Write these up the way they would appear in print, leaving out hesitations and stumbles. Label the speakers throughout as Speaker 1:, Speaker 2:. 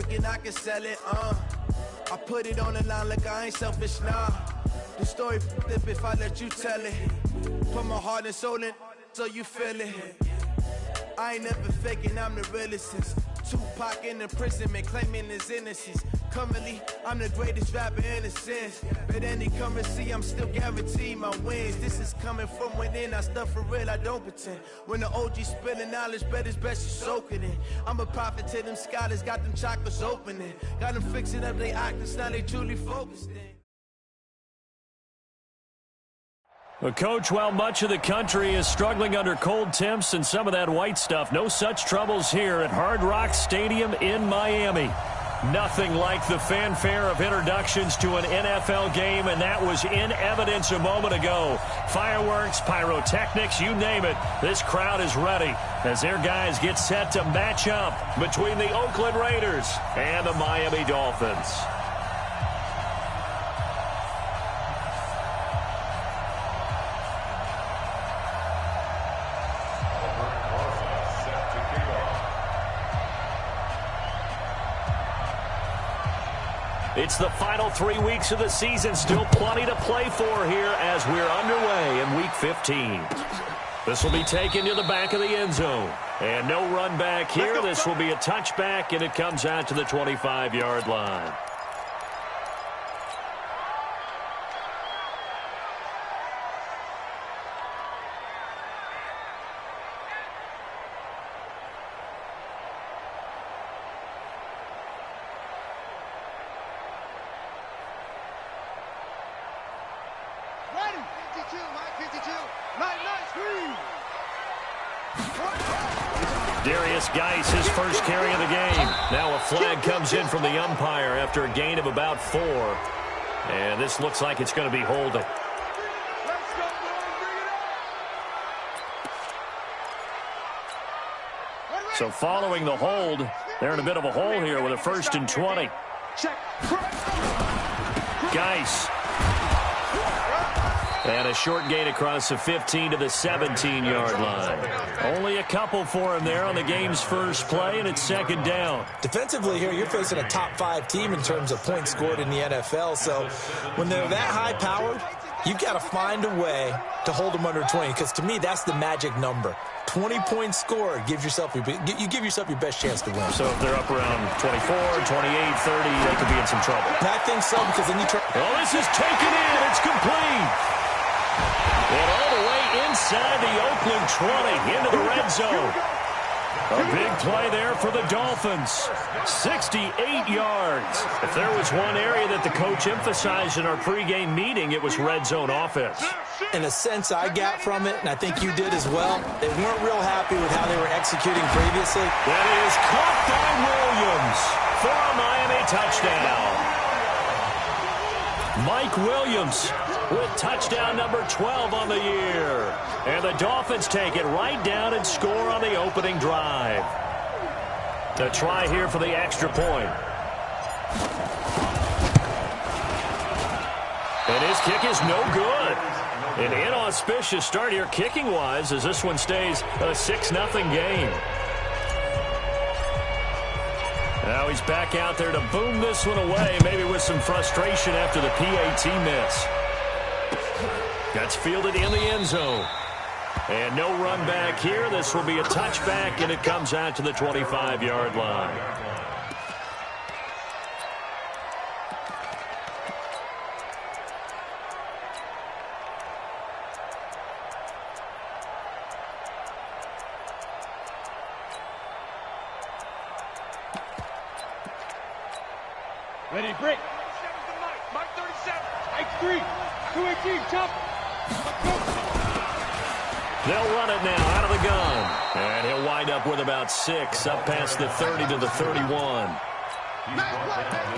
Speaker 1: working, I can sell it, I put it on the line like I ain't selfish, nah. The story flip if I let you tell it. Put my heart and soul in so you feel it. I ain't never faking, I'm the realest since Tupac in the prison, man, claiming his innocence. Currently, I'm the greatest rapper in a sense. But any currency, I'm still guaranteed my wins. This is coming from within, I stuff for real, I don't pretend. When the OG spilling knowledge, bet it's best you soak it in. I'm a prophet to them scholars, got them chakras opening. Got them fixing up they actors, now they truly focused in.
Speaker 2: Well, Coach, while much of the country is struggling under cold temps and some of that white stuff, no such troubles here at Hard Rock Stadium in Miami. Nothing like the fanfare of introductions to an NFL game, and that was in evidence a moment ago. Fireworks, pyrotechnics, you name it. This crowd is ready as their guys get set to match up between the Oakland Raiders and the Miami Dolphins. It's the final 3 weeks of the season. Still plenty to play for here as we're underway in Week 15. This will be taken to the back of the end zone. And no run back here. This will be a touchback, and it comes out to the 25-yard line. Geis, his first carry of the game. Now a flag comes in from the umpire after a gain of about 4. And this looks like it's going to be holding. So following the hold, they're in a bit of a hole here with a 1st and 20. Geis. And a short gain across the 15 to the 17-yard line. Only a couple for him there on the game's first play, and it's 2nd down.
Speaker 3: Defensively here, you're facing a top-5 team in terms of points scored in the NFL. So when they're that high-powered, you've got to find a way to hold them under 20, because to me, that's the magic number. 20 points scored, you give yourself your best chance to win.
Speaker 2: So if they're up around 24, 28, 30, they could be in some trouble.
Speaker 3: And I think so, because then you try.
Speaker 2: Oh, this is taken in. It's complete. And all the way inside the Oakland 20 into the red zone. A big play there for the Dolphins. 68 yards. If there was one area that the coach emphasized in our pregame meeting, it was red zone offense.
Speaker 3: In a sense I got from it, and I think you did as well, they weren't real happy with how they were executing previously.
Speaker 2: That is caught by Williams for a Miami touchdown. Mike Williams with touchdown number 12 on the year. And the Dolphins take it right down and score on the opening drive. The try here for the extra point. And his kick is no good. An inauspicious start here kicking-wise as this one stays a 6-0 game. Now he's back out there to boom this one away, maybe with some frustration after the PAT miss. That's fielded in the end zone. And no run back here. This will be a touchback, and it comes out to the 25-yard line.
Speaker 4: Ready, break. Mike 37. Mike 3. 218, jump.
Speaker 2: They'll run it now out of the gun. And he'll wind up with about 6, up past the 30 to the 31.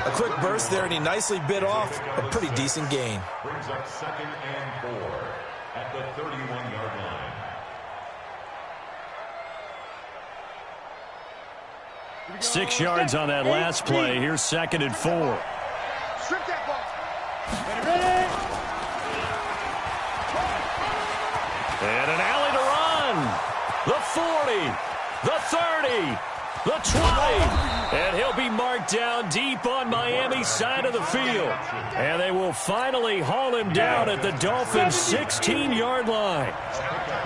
Speaker 3: A quick burst there, and he nicely bit off a pretty decent gain.
Speaker 5: Brings up 2nd and 4 at the 31-yard line.
Speaker 2: 6 yards on that last play. Here's 2nd and 4.
Speaker 4: Strip that ball. Ready.
Speaker 2: And an alley to run. The 40, the 30, the 20. And he'll be marked down deep on Miami's side of the field. And they will finally haul him down at the Dolphins' 16-yard line.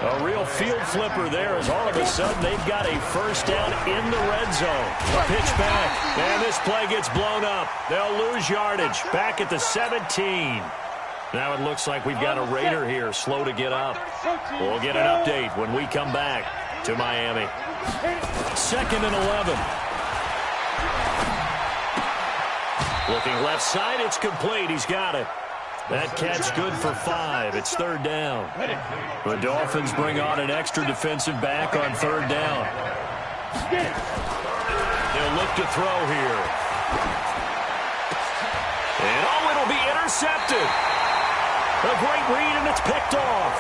Speaker 2: A real field flipper there as all of a sudden they've got a first down in the red zone. A pitch back, and this play gets blown up. They'll lose yardage back at the 17. Now it looks like we've got a Raider here slow to get up. We'll get an update when we come back to Miami. 2nd and 11. Looking left side, it's complete. He's got it. That catch good for 5. It's 3rd down. The Dolphins bring on an extra defensive back on 3rd down. They'll look to throw here. And it'll be intercepted. A great read, and it's picked off.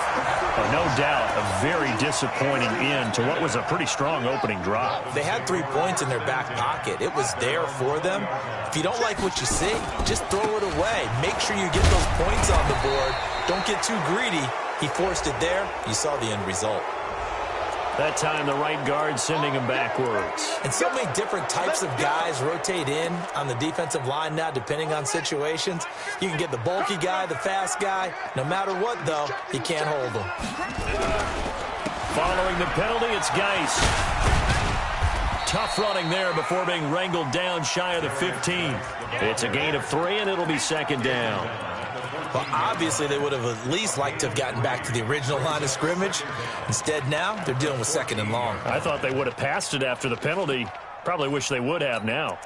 Speaker 2: No doubt, a very disappointing end to what was a pretty strong opening drive.
Speaker 3: They had 3 points in their back pocket. It was there for them. If you don't like what you see, just throw it away. Make sure you get those points on the board. Don't get too greedy. He forced it there. You saw the end result.
Speaker 2: That time, the right guard sending him backwards.
Speaker 3: And so many different types of guys rotate in on the defensive line now, depending on situations. You can get the bulky guy, the fast guy. No matter what, though, he can't hold them.
Speaker 2: Following the penalty, it's Geis. Tough running there before being wrangled down shy of the 15. It's a gain of 3, and it'll be 2nd down.
Speaker 3: Well, obviously, they would have at least liked to have gotten back to the original line of scrimmage. Instead, now, they're dealing with 2nd and long.
Speaker 2: I thought they would have passed it after the penalty. Probably wish they would have now.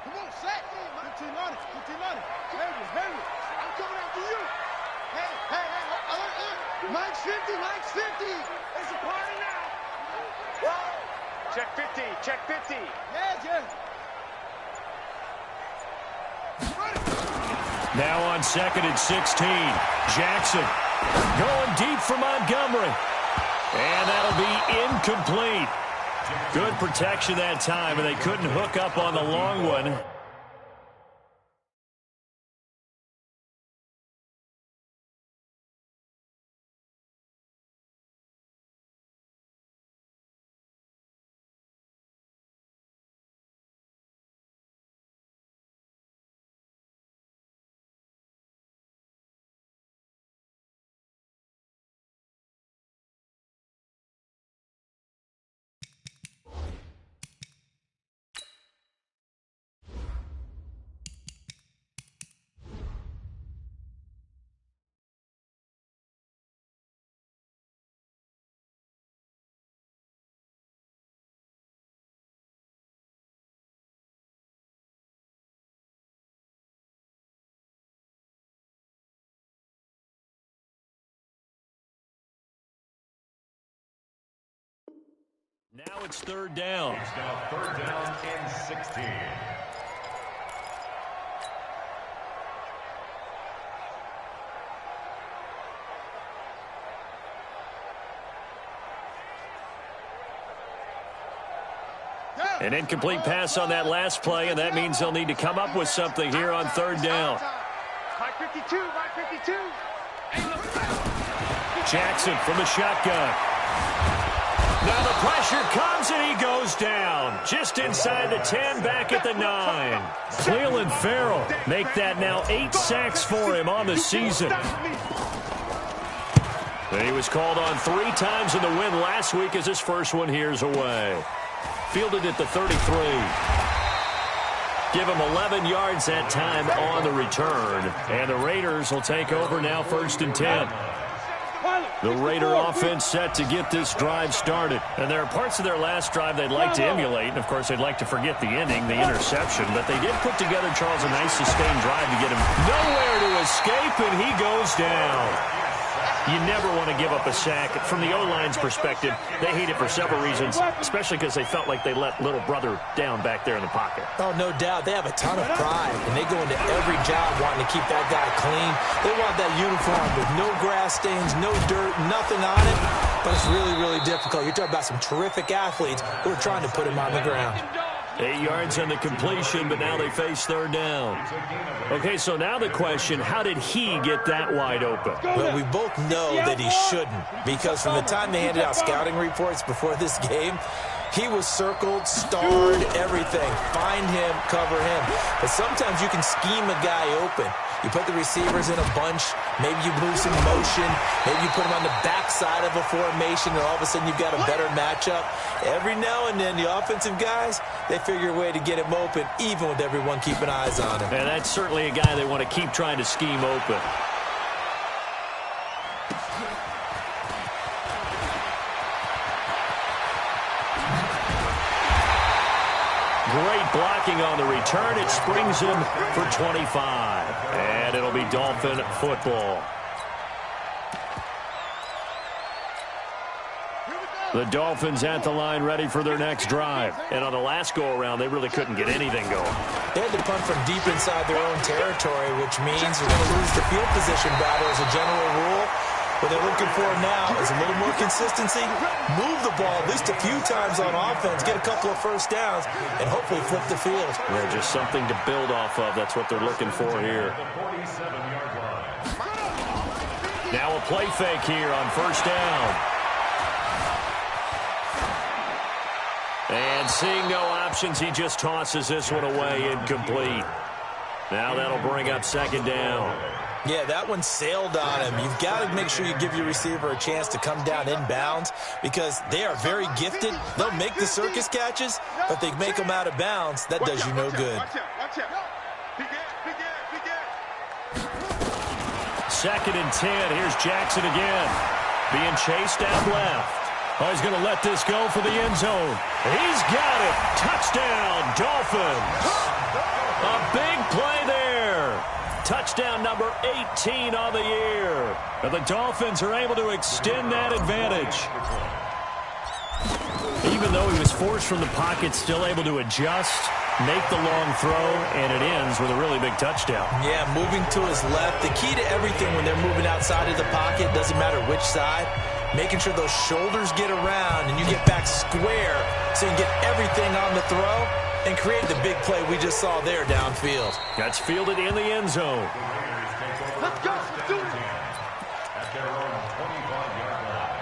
Speaker 4: Come on, Sack. 15 on it. 15 on it. Henry. I'm coming after you. Hey. Mike's 50. Mike's 50. It's a party now. Whoa. Check 50. Check 50. Yeah.
Speaker 2: Now on 2nd and 16. Jackson going deep for Montgomery. And that'll be incomplete. Good protection that time, and they couldn't hook up on the long one. Now it's 3rd down.
Speaker 5: It's now 3rd down and 16.
Speaker 2: An incomplete pass on that last play, and that means they'll need to come up with something here on 3rd down.
Speaker 4: Mike 52.
Speaker 2: Jackson from the shotgun. Now the pressure comes, and he goes down. Just inside the 10, back at the 9. Cleveland Farrell make that now 8 sacks for him on the season. And he was called on 3 times in the win last week as his first one here's away. Fielded at the 33. Give him 11 yards that time on the return. And the Raiders will take over now 1st and 10. The Raider offense set to get this drive started. And there are parts of their last drive they'd like to emulate. And, of course, they'd like to forget the ending, the interception. But they did put together, Charles, a nice sustained drive to get him nowhere to escape, and he goes down. You never want to give up a sack. From the O-line's perspective, they hate it for several reasons, especially because they felt like they let little brother down back there in the pocket.
Speaker 3: Oh, no doubt. They have a ton of pride, and they go into every job wanting to keep that guy clean. They want that uniform with no grass stains, no dirt, nothing on it. But it's really, really difficult. You're talking about some terrific athletes who are trying to put him on the ground.
Speaker 2: 8 yards on the completion, but now they face third down. Okay, so now the question, how did he get that wide open?
Speaker 3: Well, we both know that he shouldn't, because from the time they handed out scouting reports before this game, he was circled, starred, everything. Find him, cover him. But sometimes you can scheme a guy open. You put the receivers in a bunch. Maybe you move some motion. Maybe you put them on the backside of a formation, and all of a sudden you've got a better matchup. Every now and then, the offensive guys, they figure a way to get him open, even with everyone keeping eyes on him.
Speaker 2: And that's certainly a guy they want to keep trying to scheme open. Great blocking on the return. It springs him for 25. And it'll be Dolphin football. The Dolphins at the line ready for their next drive. And on the last go-around, they really couldn't get anything going.
Speaker 3: They had to punt from deep inside their own territory, which means they're going to lose the field position battle as a general rule. What they're looking for now is a little more consistency, move the ball at least a few times on offense, get a couple of first downs, and hopefully flip the field.
Speaker 2: Yeah, just something to build off of. That's what they're looking for here. Now a play fake here on first down. And seeing no options, he just tosses this one away, incomplete. Now that'll bring up second down.
Speaker 3: Yeah, that one sailed on him. You've got to make sure you give your receiver a chance to come down inbounds because they are very gifted. They'll make the circus catches, but they make them out of bounds. That does you no good.
Speaker 2: Second and 10. Here's Jackson again. Being chased out left. Oh, he's going to let this go for the end zone. He's got it. Touchdown, Dolphins. A big play there. Touchdown number 18 on the year. And the Dolphins are able to extend that advantage. Even though he was forced from the pocket, still able to adjust, make the long throw, and it ends with a really big touchdown.
Speaker 3: Yeah, moving to his left. The key to everything when they're moving outside of the pocket, doesn't matter which side, making sure those shoulders get around and you get back square so you can get everything on the throw and create the big play we just saw there downfield.
Speaker 2: That's fielded in the end zone.
Speaker 4: Let's go. Let's do it.
Speaker 5: At their own 25-yard line.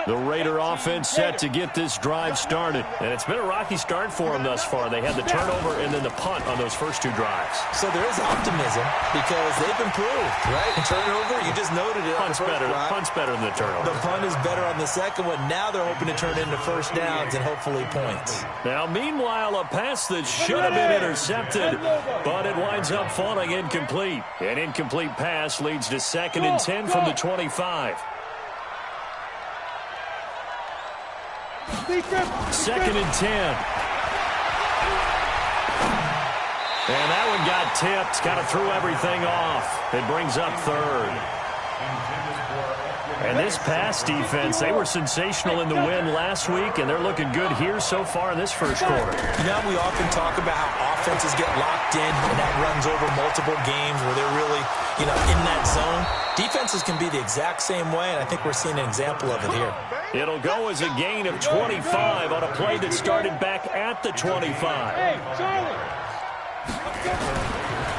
Speaker 2: The Raider offense set to get this drive started. And it's been a rocky start for them thus far. They had the turnover and then the punt on those first two drives.
Speaker 3: So there is optimism because they've improved, right? Turnover, you just noted it.
Speaker 2: Punt's better than the turnover.
Speaker 3: The punt is better on the second one. Now they're hoping to turn into first downs and hopefully points.
Speaker 2: Now, meanwhile, a pass that should have been intercepted, but it winds up falling incomplete. An incomplete pass leads to second and 10 from the 25. Second and 10. And that one got tipped. Kind of threw everything off. It brings up third. And this pass defense, they were sensational in the win last week, and they're looking good here so far in this first quarter.
Speaker 3: You know, we often talk about how offenses get locked in, and that runs over multiple games where they're really, in that zone. Defenses can be the exact same way, and I think we're seeing an example of it here.
Speaker 2: It'll go as a gain of 25 on a play that started back at the 25.
Speaker 4: Hey, Charlie.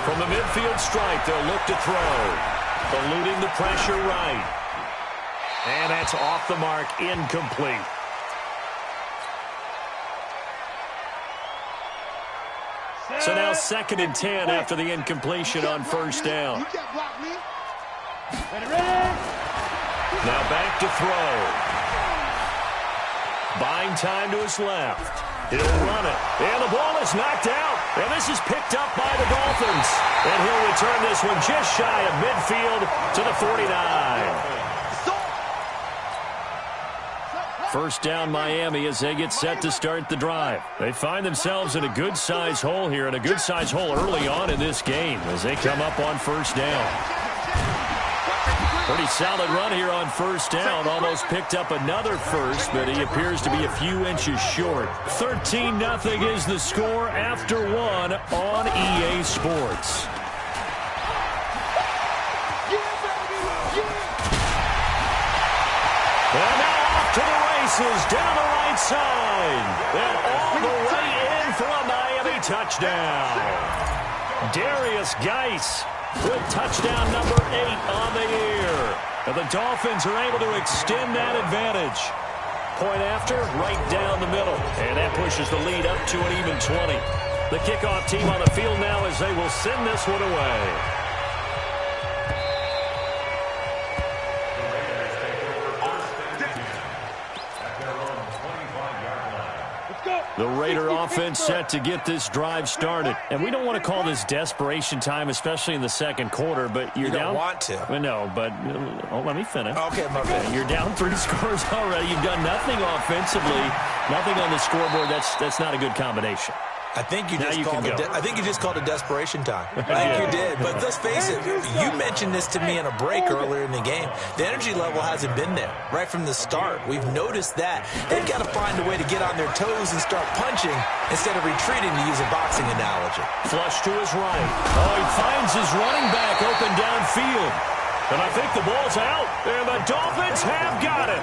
Speaker 2: From the midfield stripe, they'll look to throw. Eluding the pressure right. And that's off the mark, incomplete. So now second and 10 after the incompletion on first down. Now back to throw. Buying time to his left. He'll run it. And the ball is knocked out. And this is picked up by the Dolphins. And he'll return this one just shy of midfield to the 49. First down Miami as they get set to start the drive. They find themselves in a good-sized hole here, and a good-sized hole early on in this game as they come up on first down. Pretty solid run here on first down. Almost picked up another first, but he appears to be a few inches short. 13-0 is the score after one on EA Sports. races down the right side. And all the way in for a Miami touchdown. Darius Geis with touchdown number 8 on the year. And the Dolphins are able to extend that advantage. Point after, right down the middle. And that pushes the lead up to an even 20. The kickoff team on the field now as they will send this one away. The Raider offense set to get this drive started. And we don't want to call this desperation time, especially in the second quarter, but you're down.
Speaker 3: You don't want to.
Speaker 2: Well, no, but let me finish.
Speaker 3: Okay, my bad.
Speaker 2: You're down 3 scores already. You've done nothing offensively, nothing on the scoreboard. That's not a good combination.
Speaker 3: I think you just called it desperation time. I think you did. But let's face it, you mentioned this to me in a break earlier in the game. The energy level hasn't been there right from the start. We've noticed that. They've got to find a way to get on their toes and start punching instead of retreating, to use a boxing analogy.
Speaker 2: Flush to his right. Oh, he finds his running back open downfield. And I think the ball's out. And the Dolphins have got it.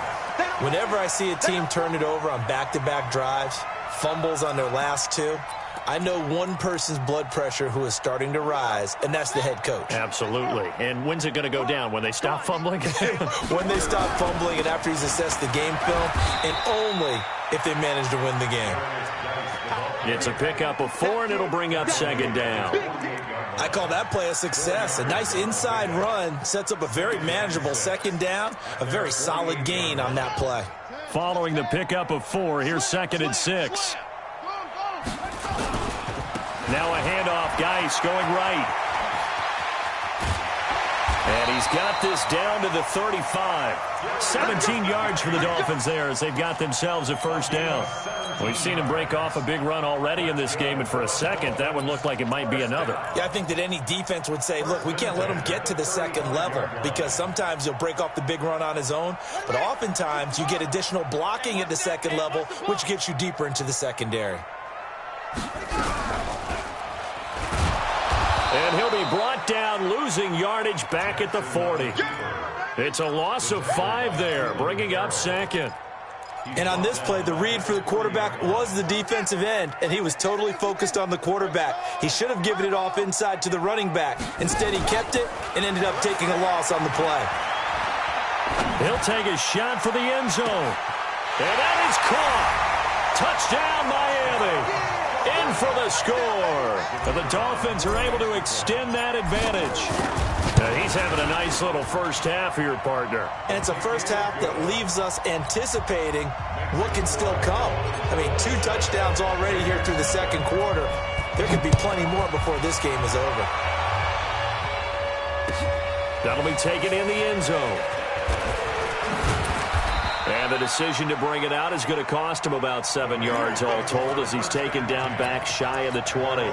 Speaker 3: Whenever I see a team turn it over on back-to-back drives, fumbles on their last 2, I know one person's blood pressure who is starting to rise, and that's the head coach.
Speaker 2: Absolutely. And when's it going to go down? When they stop fumbling?
Speaker 3: When they stop fumbling and after he's assessed the game film, and only if they manage to win the game.
Speaker 2: It's a pickup of 4, and it'll bring up second down.
Speaker 3: I call that play a success. A nice inside run sets up a very manageable second down, a very solid gain on that play.
Speaker 2: Following the pickup of 4, here's 2nd and 6. Now a handoff, Geis going right. And he's got this down to the 35. 17 yards for the Dolphins there as they've got themselves a first down. We've seen him break off a big run already in this game, and for a second, that one looked like it might be another.
Speaker 3: Yeah, I think that any defense would say, look, we can't let him get to the second level because sometimes he'll break off the big run on his own, but oftentimes you get additional blocking at the second level, which gets you deeper into the secondary.
Speaker 2: And he'll be brought down, losing yardage back at the 40. It's a loss of 5 there, bringing up second.
Speaker 3: And on this play, the read for the quarterback was the defensive end, and he was totally focused on the quarterback. He should have given it off inside to the running back. Instead, he kept it and ended up taking a loss on the play.
Speaker 2: He'll take a shot for the end zone. And that is caught. Touchdown, Miami. In for the score. And the Dolphins are able to extend that advantage. He's having a nice little first half here, partner.
Speaker 3: And it's a first half that leaves us anticipating what can still come. I mean, 2 touchdowns already here through the second quarter. There could be plenty more before this game is over.
Speaker 2: That'll be taken in the end zone. And the decision to bring it out is going to cost him about 7 yards all told as he's taken down back shy of the 20.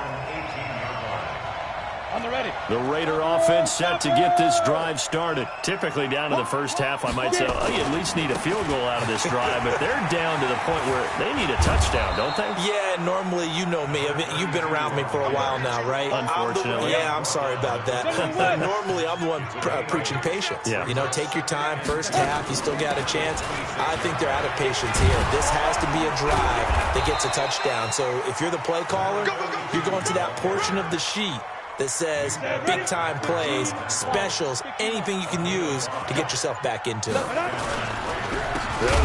Speaker 2: The Raider offense set to get this drive started. Typically down to the first half, I might say, oh, you at least need a field goal out of this drive, but they're down to the point where they need a touchdown, don't they?
Speaker 3: Yeah, normally, you know me. I mean, you've been around me for a while now, right?
Speaker 2: Unfortunately.
Speaker 3: I'm sorry about that. Normally, I'm the one preaching patience.
Speaker 2: Yeah.
Speaker 3: You know, take your time. First half, you still got a chance. I think they're out of patience here. This has to be a drive that gets a touchdown. So if you're the play caller, you're going to that portion of the sheet that says big-time plays, specials, anything you can use to get yourself back into it.
Speaker 2: They'll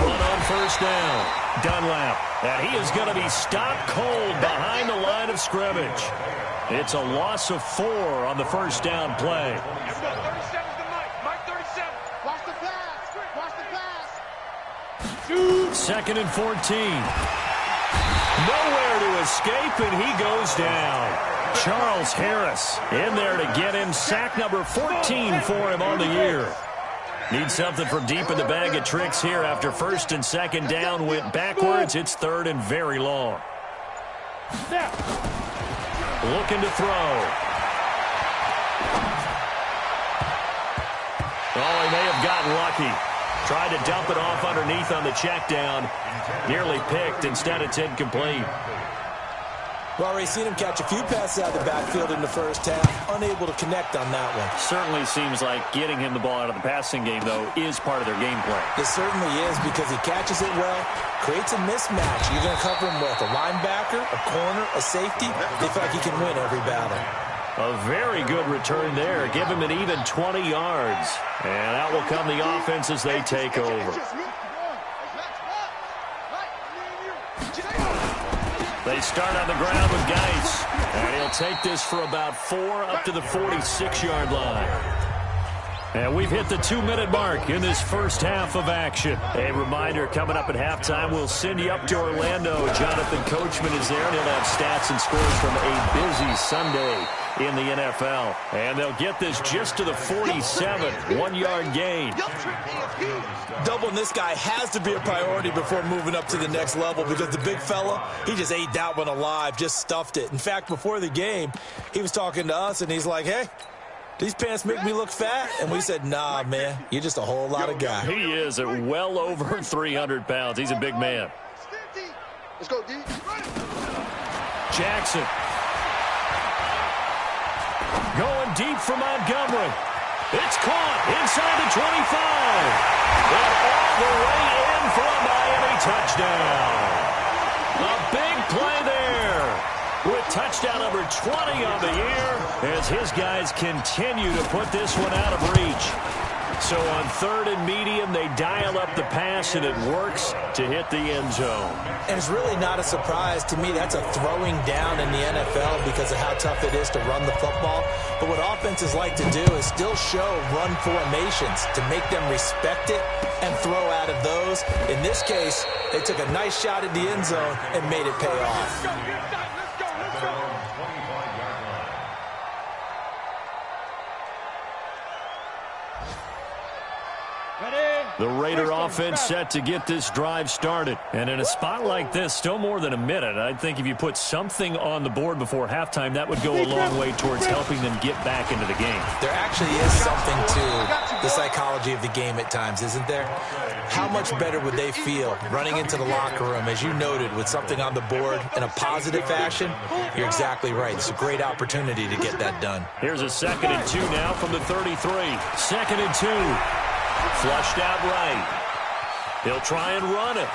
Speaker 2: run on first down. Dunlap. And he is going to be stopped cold behind the line of scrimmage. It's a loss of 4 on the first down play.
Speaker 4: Mike 37. Watch the pass. Watch the pass.
Speaker 2: 2nd and 14. Nowhere to escape, and he goes down. Charles Harris in there to get him sack number 14 for him on the year. Needs something from deep in the bag of tricks here after 1st and 2nd down went backwards. It's 3rd and very long. Looking to throw. Oh, he may have gotten lucky. Tried to dump it off underneath on the check down. Nearly picked. Instead, it's incomplete.
Speaker 3: We've already seen him catch a few passes out of the backfield in the first half, unable to connect on that one.
Speaker 2: Certainly seems like getting him the ball out of the passing game, though, is part of their game plan.
Speaker 3: It certainly is because he catches it well, creates a mismatch. You're going to cover him with a linebacker, a corner, a safety. They feel like he can win every battle.
Speaker 2: A very good return there. Give him an even 20 yards. And out will come the offense as they take over. They start on the ground with Geis. And he'll take this for about 4 up to the 46-yard line. And we've hit the 2-minute mark in this first half of action. A reminder, coming up at halftime, we'll send you up to Orlando. Jonathan Coachman is there, and he'll have stats and scores from a busy Sunday in the NFL. And they'll get this just to the 47, 1-yard gain.
Speaker 3: Doubling this guy has to be a priority before moving up to the next level because the big fella, he just ate that one alive, just stuffed it. In fact, before the game, he was talking to us, and he's like, hey, these pants make me look fat? And we said, nah, man, you're just a whole lot of guy.
Speaker 2: He is at well over 300 pounds. He's a big man.
Speaker 4: Let's go, D.
Speaker 2: Jackson. Going deep for Montgomery. It's caught inside the 25. And all the way in for a Miami touchdown. A big play there. With touchdown number 20 on the year as his guys continue to put this one out of reach. So on 3rd and medium, they dial up the pass, and it works to hit the end zone.
Speaker 3: And it's really not a surprise to me. That's a throwing down in the NFL because of how tough it is to run the football. But what offenses like to do is still show run formations to make them respect it and throw out of those. In this case, they took a nice shot at the end zone and made it pay off.
Speaker 2: The Raider offense set to get this drive started. And in a spot like this, still more than a minute, I think if you put something on the board before halftime, that would go a long way towards helping them get back into the game.
Speaker 3: There actually is something to the psychology of the game at times, isn't there? How much better would they feel running into the locker room, as you noted, with something on the board in a positive fashion? You're exactly right. It's a great opportunity to get that done.
Speaker 2: Here's a 2nd and 2 now from the 33. 2nd and 2. Flushed out right. He'll try and run it.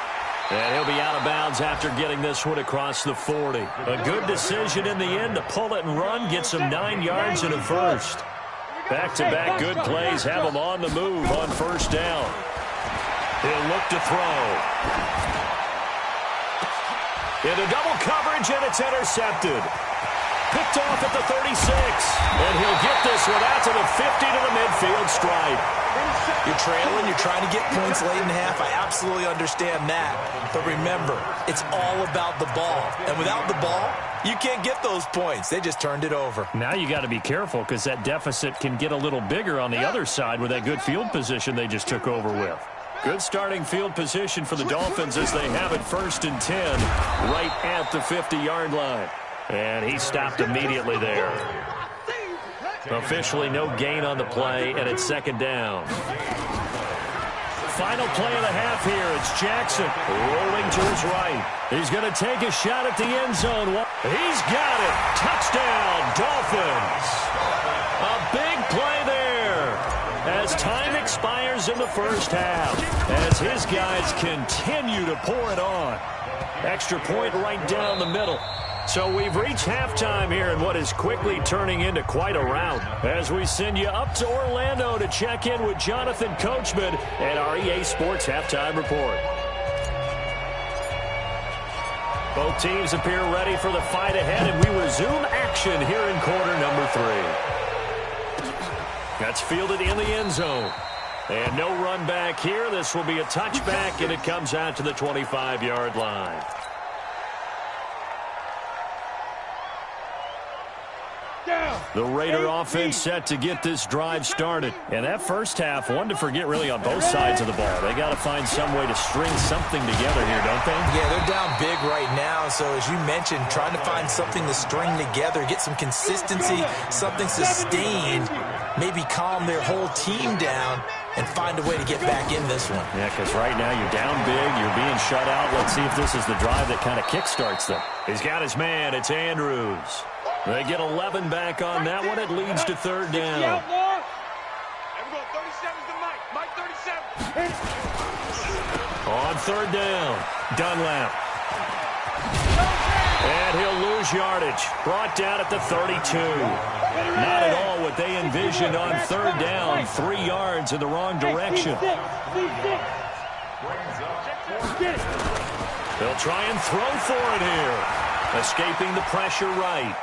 Speaker 2: And he'll be out of bounds after getting this one across the 40. A good decision in the end to pull it and run, get some 9 yards and a first. Back-to-back good plays have him on the move on 1st down. He'll look to throw. Into double coverage, and it's intercepted. Picked off at the 36. And he'll get this one out to the 50 to the midfield stripe.
Speaker 3: You're trailing, you're trying to get points late in half. I absolutely understand that. But remember, it's all about the ball. And without the ball, you can't get those points. They just turned it over.
Speaker 2: Now you got to be careful because that deficit can get a little bigger on the other side with that good field position they just took over with. Good starting field position for the Dolphins as they have it 1st and 10 right at the 50-yard line. And he stopped immediately there. Officially no gain on the play, and it's 2nd down. Final play of the half here. It's Jackson rolling to his right. He's going to take a shot at the end zone. He's got it. Touchdown, Dolphins. A big play there as time expires in the first half as his guys continue to pour it on. Extra point right down the middle. So we've reached halftime here in what is quickly turning into quite a rout as we send you up to Orlando to check in with Jonathan Coachman and our EA Sports Halftime Report. Both teams appear ready for the fight ahead, and we resume action here in quarter number 3. That's fielded in the end zone. And no run back here. This will be a touchback, and it comes out to the 25-yard line. The Raider offense set to get this drive started. And that first half, one to forget really on both sides of the ball. They got to find some way to string something together here, don't they?
Speaker 3: Yeah, they're down big right now. So as you mentioned, trying to find something to string together, get some consistency, something sustained. maybe calm their whole team down and find a way to get back in this one.
Speaker 2: Yeah, because right now you're down big, you're being shut out. Let's see if this is the drive that kind of kickstarts them. He's got his man. It's Andrews. They get 11 back on that one. It leads to third down. On third down, Dunlap. And he'll lose yardage. Brought down at the 32. Not at all what they envisioned on third down. 3 yards in the wrong direction. They'll try and throw for it here. Escaping the pressure right.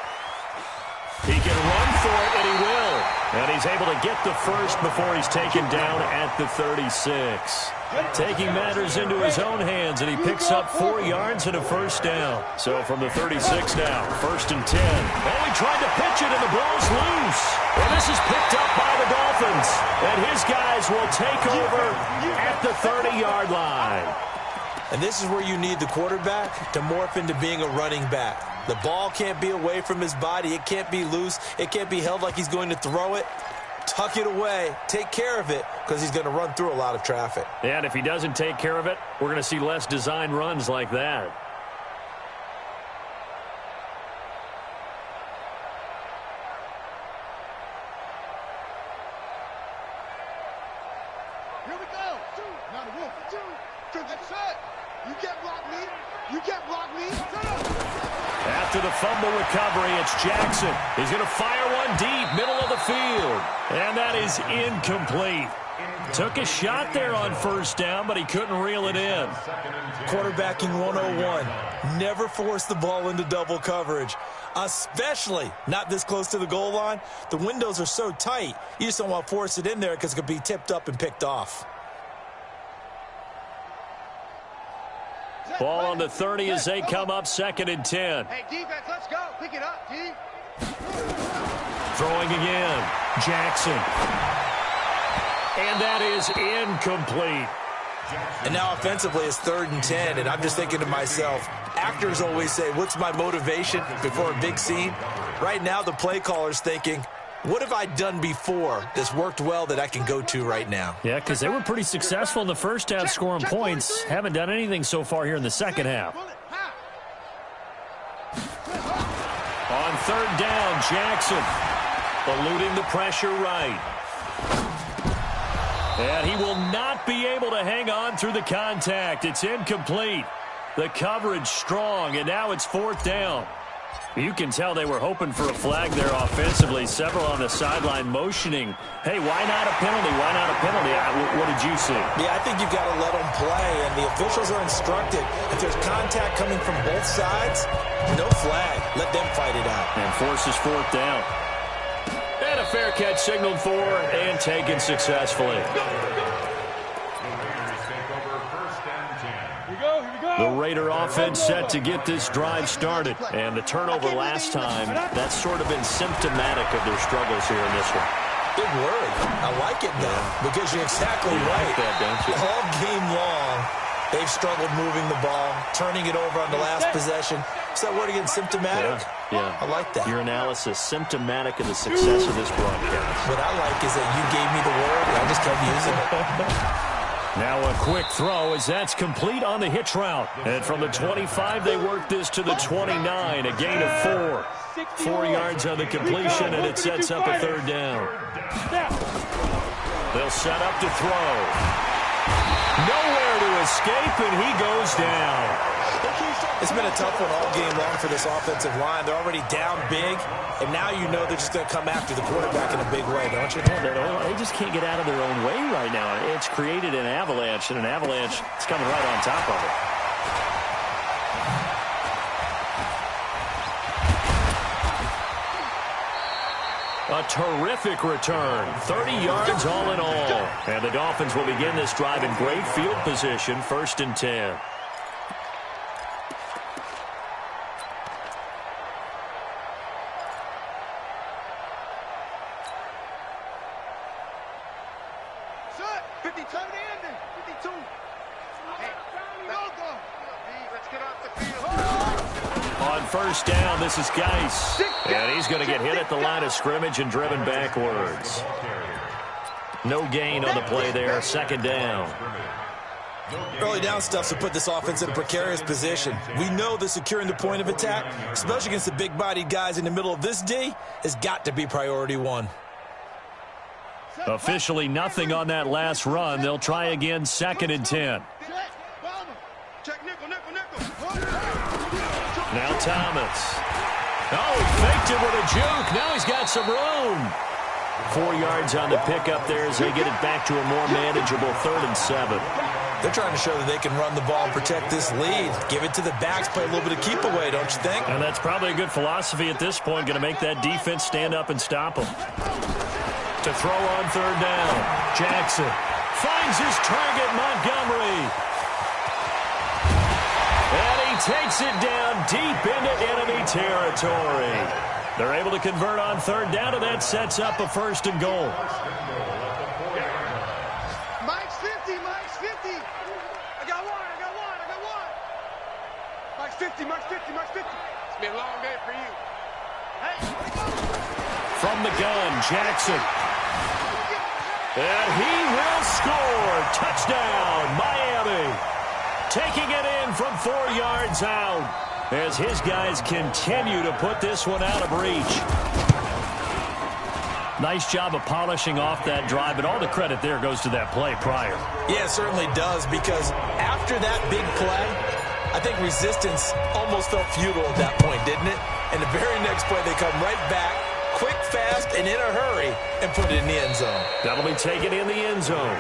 Speaker 2: He can run for it, and he will. And he's able to get the first before he's taken down at the 36. Taking matters into his own hands, and he picks up 4 yards and a first down. So from the 36 now, 1st and 10. Oh, he tried to pitch it, and the ball's loose. And this is picked up by the Dolphins. And his guys will take over at the 30-yard line.
Speaker 3: And this is where you need the quarterback to morph into being a running back. The ball can't be away from his body. It can't be loose. It can't be held like he's going to throw it. Tuck it away. Take care of it because he's going to run through a lot of traffic.
Speaker 2: And if he doesn't take care of it, we're going to see less design runs like that.
Speaker 4: Here we go. Now the 1 for 2. That's it. You can't block me. You can't block me.
Speaker 2: After the fumble recovery, it's Jackson. He's going to fire one deep, middle of the field. And that is incomplete. Took a shot there on first down, but he couldn't reel it in.
Speaker 3: Quarterbacking 101. Never force the ball into double coverage, especially not this close to the goal line. The windows are so tight, you just don't want to force it in there because it could be tipped up and picked off.
Speaker 2: Ball on the 30 as they come up 2nd and 10.
Speaker 4: Hey, defense, let's go. Pick it up, D.
Speaker 2: Throwing again. Jackson. And that is incomplete.
Speaker 3: And now offensively it's 3rd and 10, and I'm just thinking to myself, actors always say, what's my motivation before a big scene? Right now the play caller's thinking, what have I done before that's worked well that I can go to right now?
Speaker 2: Yeah, because they were pretty successful in the first half scoring points. Haven't done anything so far here in the second half. On 3rd down, Jackson eluding the pressure right. And he will not be able to hang on through the contact. It's incomplete. The coverage strong, and now it's 4th down. You can tell they were hoping for a flag there offensively. Several on the sideline motioning. Hey, why not a penalty? Why not a penalty? What did you see?
Speaker 3: Yeah, I think you've got to let them play, and the officials are instructed. If there's contact coming from both sides, no flag. Let them fight it out.
Speaker 2: And forces 4th down. And a fair catch signaled for and taken successfully. The Raider offense set to get this drive started. And the turnover last time, that's sort of been symptomatic of their struggles here in this one.
Speaker 3: Big word. I like it, though, because you're exactly right.
Speaker 2: Like that, don't you?
Speaker 3: All game long, they've struggled moving the ball, turning it over on the last possession. Is that word again, symptomatic?
Speaker 2: Yeah.
Speaker 3: I like that.
Speaker 2: Your analysis, symptomatic of the success of this broadcast.
Speaker 3: What I like is that you gave me the word, and I just kept using it.
Speaker 2: Now a quick throw as that's complete on the hitch route. And from the 25, they work this to the 29, a gain of 4. 4 yards on the completion, and it sets up a 3rd down. They'll set up to throw. Nowhere to escape, and he goes down.
Speaker 3: It's been a tough one all game long for this offensive line. They're already down big, and now you know they're just going to come after the quarterback in a big way, don't you?
Speaker 2: They just can't get out of their own way right now. It's created an avalanche, and an avalanche is coming right on top of it. A terrific return, 30 yards all in all. And the Dolphins will begin this drive in great field position, 1st and 10.
Speaker 4: Let's get off the field.
Speaker 2: On first down, this is Geis. And he's going to get hit at the line of scrimmage and driven backwards. No gain on the play there. Second down.
Speaker 3: Early down stuff to put this offense in a precarious position. We know that securing the point of attack, especially against the big-bodied guys in the middle of this D, has got to be priority one.
Speaker 2: Officially nothing on that last run. They'll try again, 2nd and 10. Now Thomas. Oh, he faked it with a juke. Now he's got some room. 4 yards on the pickup there as they get it back to a more manageable 3rd and 7.
Speaker 3: They're trying to show that they can run the ball and protect this lead. Give it to the backs, play a little bit of keep away, don't you think?
Speaker 2: And that's probably a good philosophy at this point. Going to make that defense stand up and stop them. To throw on 3rd down. Jackson finds his target, Montgomery. And he takes it down deep into enemy territory. They're able to convert on 3rd down, and that sets up a 1st and goal.
Speaker 4: Mike's 50, Mike's 50. I got one. Mike's 50, Mike's 50. It's been a long day for you. Hey,
Speaker 2: From the gun, Jackson. And he will score. Touchdown, Miami. Taking it in from 4 yards out as his guys continue to put this one out of reach. Nice job of polishing off that drive, but all the credit there goes to that play prior.
Speaker 3: Yeah, it certainly does, because after that big play, I think resistance almost felt futile at that point, didn't it? And the very next play, they come right back, quick, fast, and in a hurry, and put it in the end zone.
Speaker 2: That'll be taken in the end zone.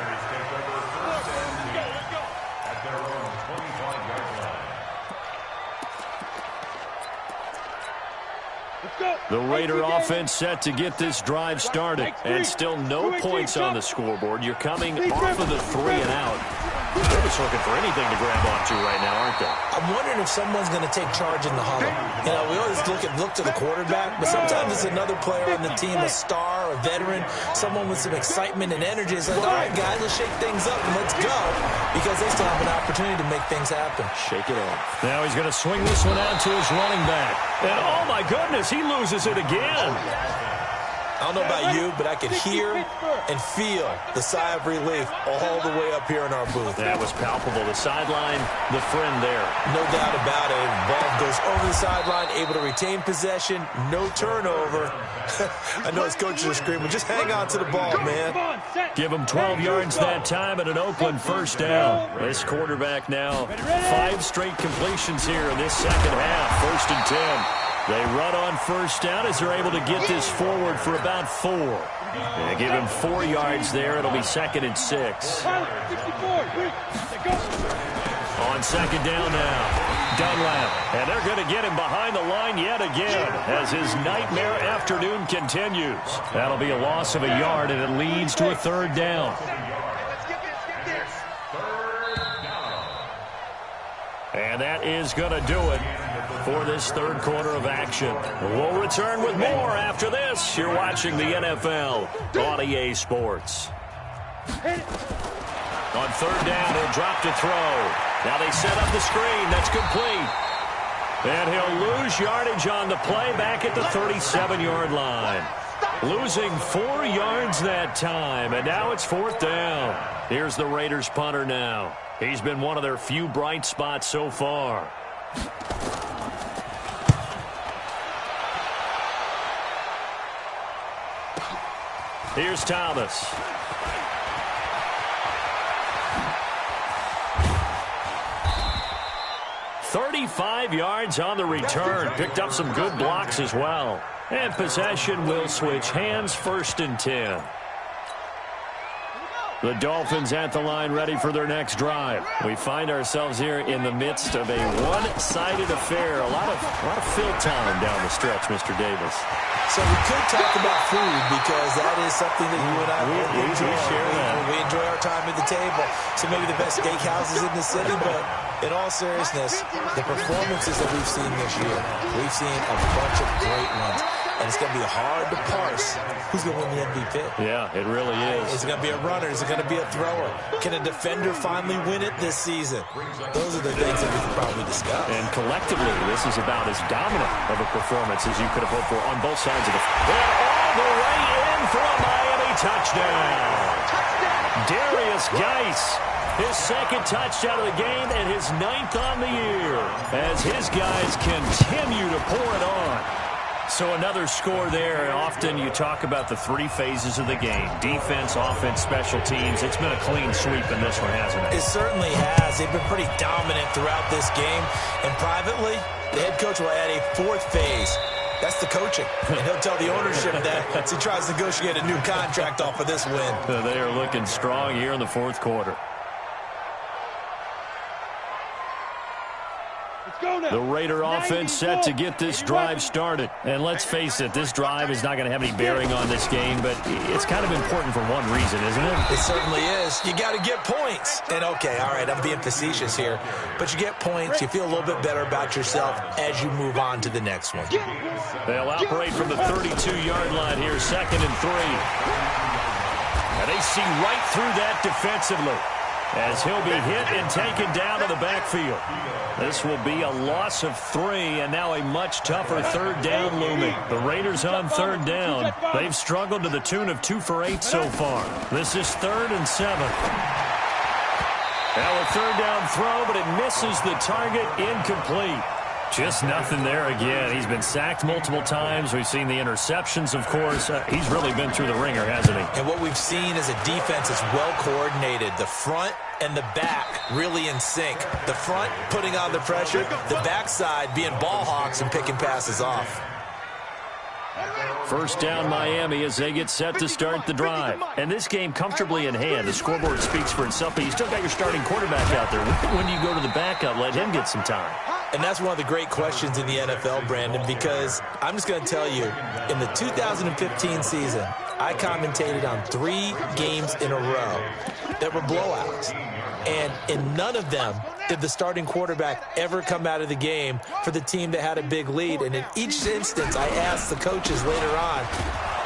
Speaker 2: The Raider offense set to get this drive started, and still no points on the scoreboard. You're coming off of the 3 and out. They're just looking for anything to grab onto right now, aren't they?
Speaker 3: I'm wondering if someone's going to take charge in the huddle. You know, we always look to the quarterback, but sometimes it's another player on the team, a star, a veteran, someone with some excitement and energy. It's like, all right, guys, let's shake things up and let's go, because they still have an opportunity to make things happen.
Speaker 2: Shake it off. Now he's going to swing this one out to his running back. And, oh, my goodness, he loses it again.
Speaker 3: I don't know about you, but I could hear and feel the sigh of relief all the way up here in our booth.
Speaker 2: That was palpable. The sideline, the friend there.
Speaker 3: No doubt about it. Ball goes over the sideline, able to retain possession, no turnover. I know his coaches are screaming, just hang on to the ball, man.
Speaker 2: Give him 12 yards that time and an Oakland 1st down. This quarterback now, 5 straight completions here in this second half. 1st and 10. They run on 1st down as they're able to get this forward for about 4. They give him 4 yards there. It'll be 2nd and 6. On 2nd down now, Dunlap. And they're going to get him behind the line yet again as his nightmare afternoon continues. That'll be a loss of a yard, and it leads to a 3rd down. And that is going to do it for this 3rd quarter of action. We'll return with more after this. You're watching the NFL on EA Sports. On 3rd down, he'll drop to throw. Now they set up the screen. That's complete. And he'll lose yardage on the play back at the 37-yard line. Losing 4 yards that time, and now it's 4th down. Here's the Raiders punter now. He's been one of their few bright spots so far. Here's Thomas. "35 yards on the return. Picked up some good blocks as well. And possession will switch hands. 1st and 10. The Dolphins at the line, ready for their next drive. We find ourselves here in the midst of a one-sided affair. A lot of fill time down the stretch, Mr. Davis.
Speaker 3: So we could talk about food, because that is something that you and I enjoy.
Speaker 2: share that.
Speaker 3: We enjoy our time at the table. So maybe the best steakhouses in the city, but in all seriousness, the performances that we've seen this year, we've seen a bunch of great ones. And it's going to be hard to parse who's going to win the MVP.
Speaker 2: Yeah, it really is.
Speaker 3: Is it going to be a runner? Is it going to be a thrower? Can a defender finally win it this season? Those are the things that we could probably discuss.
Speaker 2: And collectively, this is about as dominant of a performance as you could have hoped for on both sides of the field. And all the way in for a Miami touchdown. Darius Geis, his second touchdown of the game and his 9th on the year as his guys continue to pour it on. So another score there. Often you talk about the 3 phases of the game: defense, offense, special teams. It's been a clean sweep in this one, hasn't it?
Speaker 3: It certainly has. They've been pretty dominant throughout this game. And privately, the head coach will add a 4th phase. That's the coaching. And he'll tell the ownership that as he tries to negotiate a new contract off of this win.
Speaker 2: They are looking strong here in the 4th quarter. The Raider offense set to get this drive started. And let's face it, this drive is not going to have any bearing on this game, but it's kind of important for one reason, isn't it?
Speaker 3: It certainly is. You got to get points. And okay, all right, I'm being facetious here, but you get points, you feel a little bit better about yourself as you move on to the next one.
Speaker 2: They'll operate from the 32-yard line here, 2nd and 3. And they see right through that defensively, as he'll be hit and taken down to the backfield. This will be a loss of 3, and now a much tougher 3rd down looming. The Raiders on 3rd down. They've struggled to the tune of 2 for 8 so far. This is 3rd and 7. Now a 3rd down throw, but it misses the target, incomplete. Just nothing there again. He's been sacked multiple times. We've seen the interceptions, of course. He's really been through the ringer, hasn't he?
Speaker 3: And what we've seen is a defense that's well coordinated. The front and the back really in sync. The front putting on the pressure, the backside being ball hawks and picking passes off.
Speaker 2: 1st down Miami as they get set to start the drive. And this game comfortably in hand. The scoreboard speaks for itself, but you still got your starting quarterback out there. When you go to the backup, let him get some time.
Speaker 3: And that's one of the great questions in the NFL, Brandon, because I'm just going to tell you, in the 2015 season, I commentated on 3 games in a row that were blowouts. And in none of them did the starting quarterback ever come out of the game for the team that had a big lead. And in each instance, I asked the coaches later on,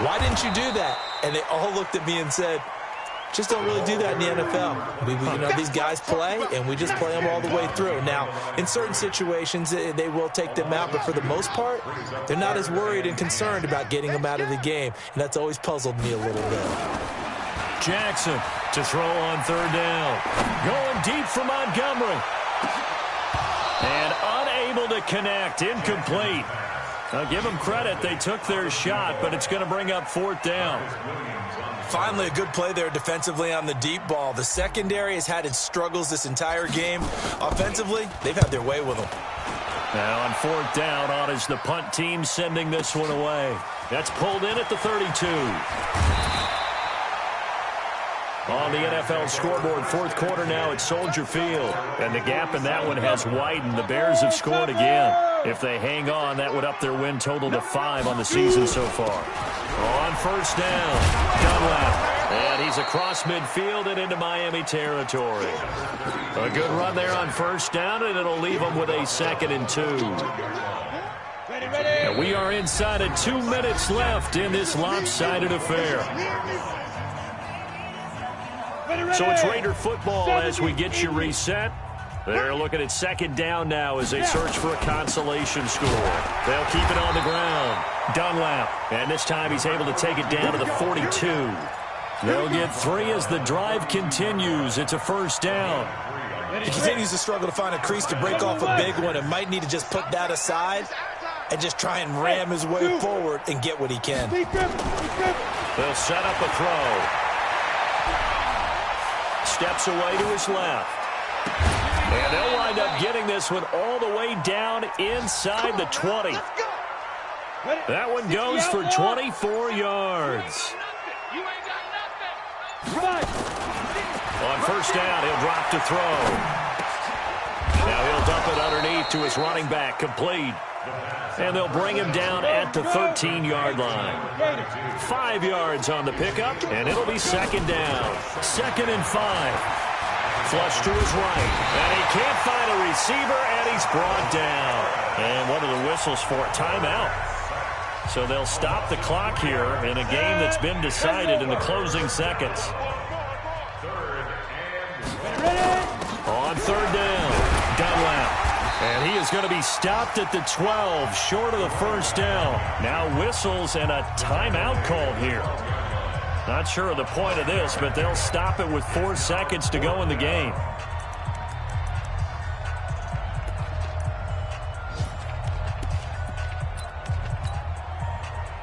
Speaker 3: why didn't you do that? And they all looked at me and said, just don't really do that in the NFL. These guys play, and we just play them all the way through. Now, in certain situations, they will take them out, but for the most part, they're not as worried and concerned about getting them out of the game, and that's always puzzled me a little bit.
Speaker 2: Jackson to throw on 3rd down. Going deep for Montgomery. And unable to connect. Incomplete. Now give them credit. They took their shot, but it's going to bring up 4th down.
Speaker 3: Finally, a good play there defensively on the deep ball. The secondary has had its struggles this entire game. Offensively, they've had their way with them.
Speaker 2: Now on 4th down, on is the punt team sending this one away. That's pulled in at the 32. On the NFL scoreboard, 4th quarter now at Soldier Field. And the gap in that one has widened. The Bears have scored again. If they hang on, that would up their win total to 5 on the season so far. On 1st down, Dunlap. And he's across midfield and into Miami territory. A good run there on 1st down, and it'll leave them with a 2nd and 2. And we are inside of 2 minutes left in this lopsided affair. So it's Raider football as we get you reset. They're looking at 2nd down now as they search for a consolation score. They'll keep it on the ground. Dunlap, and this time he's able to take it down to the 42. They'll get 3 as the drive continues. It's a 1st down.
Speaker 3: He continues to struggle to find a crease to break off a big one and might need to just put that aside and just try and ram his way forward and get what he can.
Speaker 2: They'll set up a throw. Steps away to his left. And they'll wind up getting this one all the way down inside the 20. That one goes for 24 yards. On 1st down, he'll drop to throw. Now he'll dump it underneath to his running back, complete. And they'll bring him down at the 13-yard line. 5 yards on the pickup, and it'll be 2nd down. 2nd and 5. Flush to his right, and he can't find a receiver, and he's brought down. And what are the whistles for? Timeout. So they'll stop the clock here in a game that's been decided in the closing seconds. On third down, Dunlap. And he is going to be stopped at the 12, short of the first down. Now whistles and a timeout called here. Not sure of the point of this, but they'll stop it with 4 seconds to go in the game.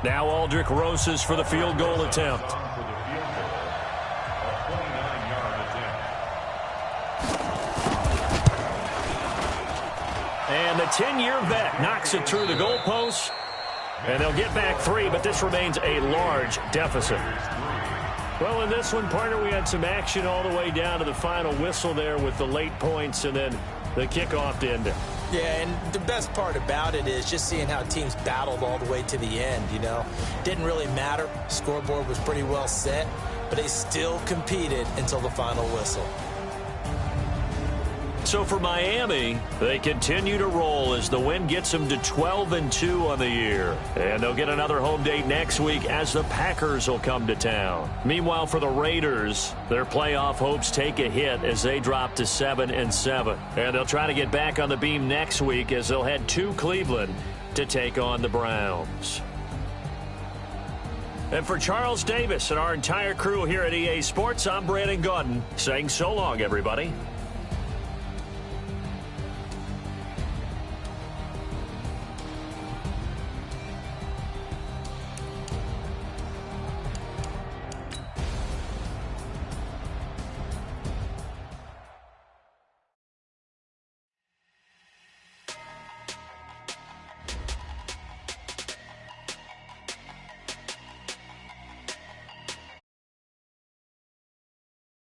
Speaker 2: Now Aldrich Rosas for the field goal attempt. And the 10-year vet knocks it through the goalpost. And they'll get back 3, but this remains a large deficit. Well, in this one, partner, we had some action all the way down to the final whistle there with the late points and then the kickoff to end it.
Speaker 3: Yeah, and the best part about it is just seeing how teams battled all the way to the end, you know. Didn't really matter. Scoreboard was pretty well set, but they still competed until the final whistle.
Speaker 2: So for Miami, they continue to roll as the win gets them to 12-2 on the year. And they'll get another home date next week as the Packers will come to town. Meanwhile, for the Raiders, their playoff hopes take a hit as they drop to 7-7. And they'll try to get back on the beam next week as they'll head to Cleveland to take on the Browns. And for Charles Davis and our entire crew here at EA Sports, I'm Brandon Gaudin saying so long, everybody.